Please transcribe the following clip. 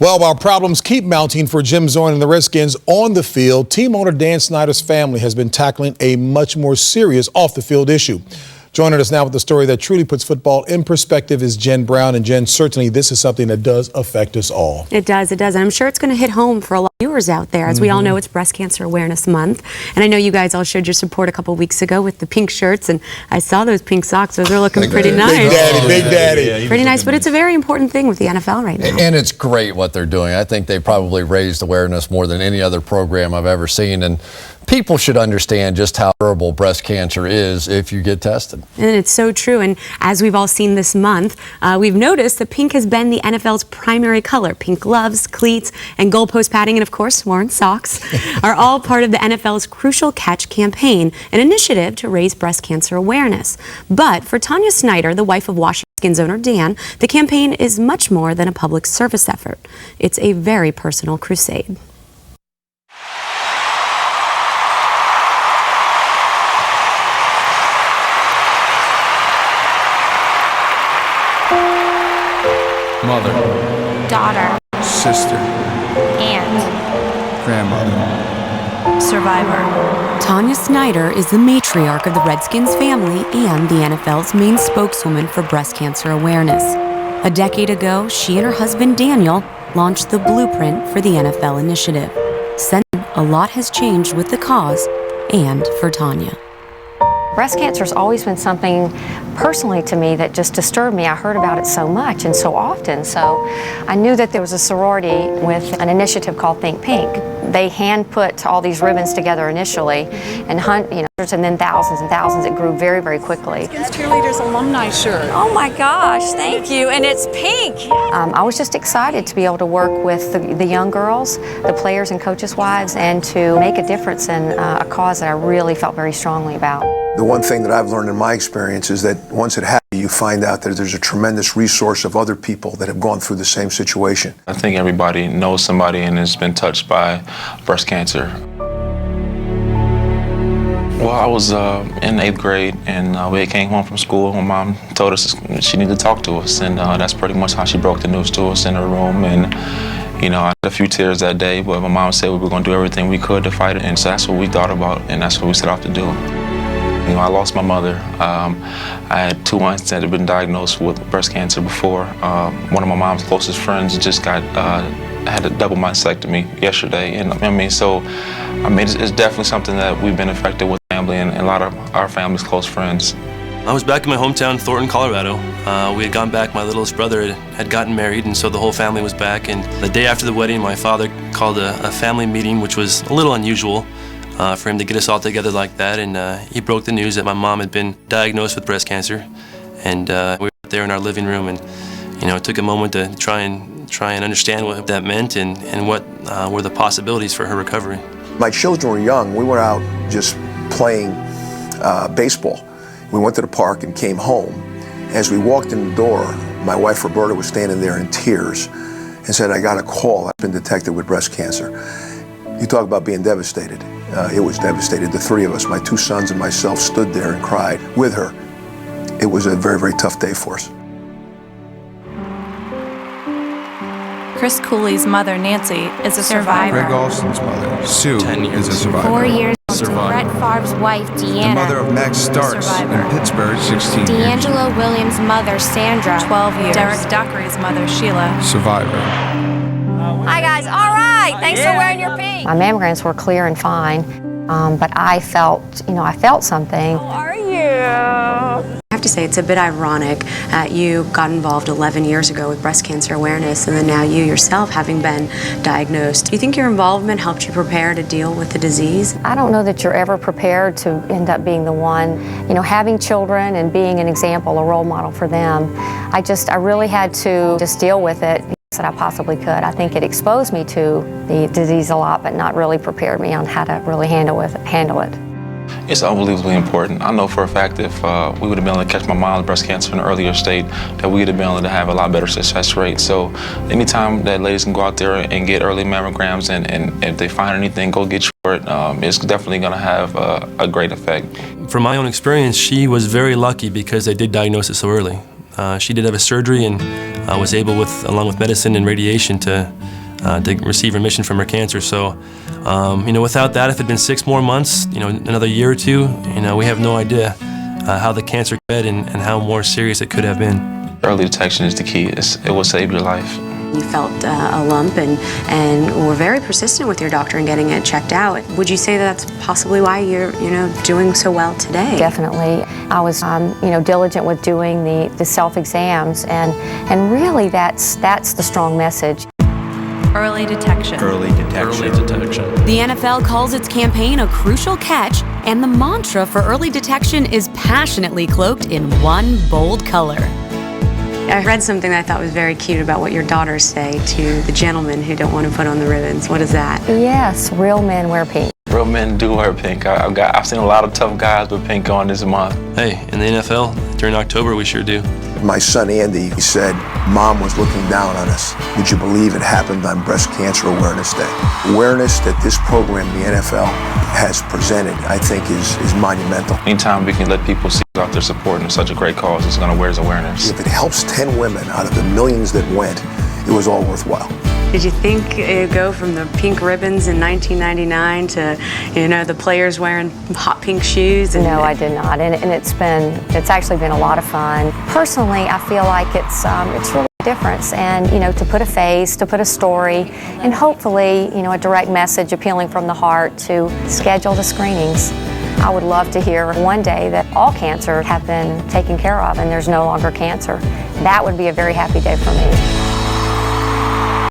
Well, while problems keep mounting for Jim Zorn and the Redskins on the field, team owner Dan Snyder's family has been tackling a much more serious off-the-field issue. Joining us now with the story that truly puts football in perspective is Jenn Brown. And Jen, certainly this is something that does affect us all. It does. And I'm sure it's going to hit home for a lot of viewers out there. As we all know, it's Breast Cancer Awareness Month. And I know you guys all showed your support a couple weeks ago with the pink shirts. And I saw those pink socks. Those are looking pretty nice. Big daddy, big daddy. Yeah, pretty nice. But it's a very important thing with the NFL right now. And it's great what they're doing. I think they probably raised awareness more than any other program I've ever seen. And people should understand just how terrible breast cancer is if you get tested. And it's so true. And as we've all seen this month, we've noticed that pink has been the NFL's primary color. Pink gloves, cleats, and goalpost padding, and of course, worn socks, are all part of the NFL's Crucial Catch campaign, an initiative to raise breast cancer awareness. But for Tana Snyder, the wife of Washington Redskins owner Dan, the campaign is much more than a public service effort. It's a very personal crusade. Mother, daughter, sister, aunt, grandmother, survivor. Tana Snyder is the matriarch of the Redskins family and the NFL's main spokeswoman for breast cancer awareness. A decade ago, she and her husband Daniel launched the blueprint for the NFL initiative. Since then, a lot has changed with the cause and for Tanya. Breast cancer has always been something personally to me that just disturbed me. I heard about it so much and so often, so I knew that there was a sorority with an initiative called Think Pink. They hand put all these ribbons together initially and and then thousands and thousands. It grew very, very quickly. Redskins Cheerleaders alumni shirt. Oh my gosh, thank you, and it's pink. I was just excited to be able to work with the young girls, the players and coaches' wives, and to make a difference in a cause that I really felt very strongly about. The one thing that I've learned in my experience is that once it happens, you find out that there's a tremendous resource of other people that have gone through the same situation. I think everybody knows somebody and has been touched by breast cancer. Well, I was in 8th grade, and we came home from school. My mom told us she needed to talk to us, and that's pretty much how she broke the news to us in her room. And I had a few tears that day, but my mom said we were going to do everything we could to fight it, and so that's what we thought about, and that's what we set out to do. I lost my mother. I had 2 aunts that had been diagnosed with breast cancer before. One of my mom's closest friends just had a double mastectomy yesterday, and it's definitely something that we've been affected with family and a lot of our family's close friends. I was back in my hometown, Thornton, Colorado. We had gone back, my littlest brother had gotten married, and so the whole family was back. And the day after the wedding, my father called a family meeting, which was a little unusual for him to get us all together like that. And he broke the news that my mom had been diagnosed with breast cancer. And we were there in our living room, and it took a moment to try and understand what that meant and what were the possibilities for her recovery. My children were young. We were out just playing baseball. We went to the park and came home. As we walked in the door, my wife Roberta was standing there in tears and said, "I got a call. I've been detected with breast cancer." You talk about being devastated. It was devastated. The three of us, my 2 sons and myself, stood there and cried with her. It was a very, very tough day for us. Chris Cooley's mother, Nancy, is a survivor. Greg Olson's mother, Sue, 10 years. is a survivor. 4 years to Survivor. Brett Favre's wife, Deanna. The mother of Max Starks survivor. in Pittsburgh, 16 years. D'Angelo Williams' mother, Sandra, 12 years. Derek Dockery's mother, Sheila. Survivor. Hi guys, all right, thanks for wearing your pink. My mammograms were clear and fine, but I felt something. How are you? I have to say, it's a bit ironic that you got involved 11 years ago with breast cancer awareness, and then now you yourself having been diagnosed. Do you think your involvement helped you prepare to deal with the disease? I don't know that you're ever prepared to end up being the one, having children and being an example, a role model for them. I really had to just deal with it that I possibly could. I think it exposed me to the disease a lot, but not really prepared me on how to really handle it. It's unbelievably important. I know for a fact if we would have been able to catch my mom with breast cancer in an earlier state, that we would have been able to have a lot better success rate. So anytime that ladies can go out there and get early mammograms, and if they find anything, go get it, it's definitely going to have a great effect. From my own experience, she was very lucky because they did diagnose it so early. She did have a surgery and was able, along with medicine and radiation, to receive remission from her cancer. So, without that, if it had been 6 more months, another year or two, we have no idea how the cancer spread and how more serious it could have been. Early detection is the key. It will save your life. You felt a lump and were very persistent with your doctor in getting it checked out. Would you say that's possibly why you're, doing so well today? Definitely. I was, diligent with doing the self-exams, and really that's the strong message. Early detection. Early detection. Early detection. The NFL calls its campaign a crucial catch, and the mantra for early detection is passionately cloaked in one bold color. I read something that I thought was very cute about what your daughters say to the gentlemen who don't want to put on the ribbons. What is that? Yes, real men wear pink. Real men do wear pink. I've seen a lot of tough guys with pink on this month. Hey, in the NFL, during October, we sure do. My son Andy, he said, Mom was looking down on us. Would you believe it happened on Breast Cancer Awareness Day? Awareness that this program, the NFL, has presented, I think is monumental. Anytime we can let people see out there supporting such a great cause, it's going to raise awareness. If it helps 10 women out of the millions that went, it was all worthwhile. Did you think it would go from the pink ribbons in 1999 to, the players wearing hot pink shoes? No, I did not, and it's actually been a lot of fun. Personally, I feel like it's really a difference, and to put a face, to put a story, and hopefully a direct message appealing from the heart to schedule the screenings. I would love to hear one day that all cancer have been taken care of and there's no longer cancer. That would be a very happy day for me.